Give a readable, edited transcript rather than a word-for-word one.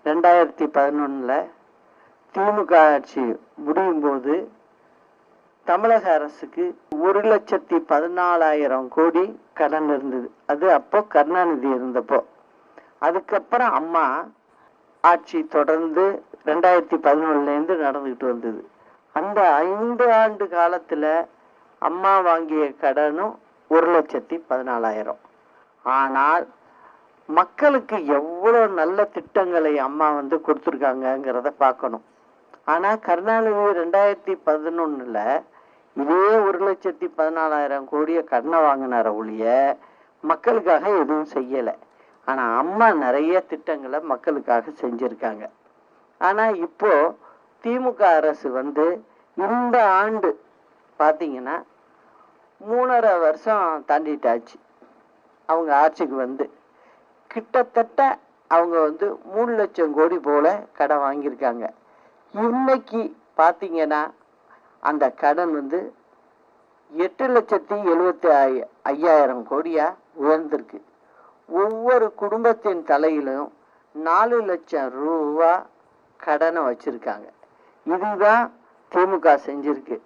2011 திமுக ஆட்சி முடியும் போது தமிழக அரசுக்கு 1,14,000 கோடி கடன் இருந்தது. அது அப்போ கருணாநிதி இருந்தப்போ. அதுக்கப்புறம் அம்மா ஆட்சி தொடர்ந்து 2011 நடந்துகிட்டு வந்தது. அந்த 5 ஆண்டு காலத்துல அம்மா வாங்கிய கடனும் 1,14,000. ஆனால் மக்களுக்கு எவ்வளவு நல்ல திட்டங்களை அம்மா கொடுத்துருக்காங்கிறத பார்க்கணும். ஆனா கருணாநிதி 2011 இதே 1,14,000 கோடிய கடனை வாங்கினார ஒழிய மக்களுக்காக எதுவும் செய்யல. ஆனா அம்மா நிறைய திட்டங்களை மக்களுக்காக செஞ்சிருக்காங்க. ஆனா இப்போ திமுக அரசு இந்த ஆண்டு பாத்தீங்கன்னா 3.5 வருஷம் தாண்டிட்டாச்சு அவங்க ஆட்சிக்கு. கிட்டத்தட்ட அவங்க 3 லட்சம் கோடி போல கடன் வாங்கியிருக்காங்க. இன்னைக்கு பாத்தீங்கன்னா அந்த கடன் 8,75,000 கோடியா உயர்ந்திருக்கு. ஒவ்வொரு குடும்பத்தின் தலையிலும் 4 லட்சம் ரூபா கடனை வச்சிருக்காங்க. இதுதான் திமுக செஞ்சிருக்கு.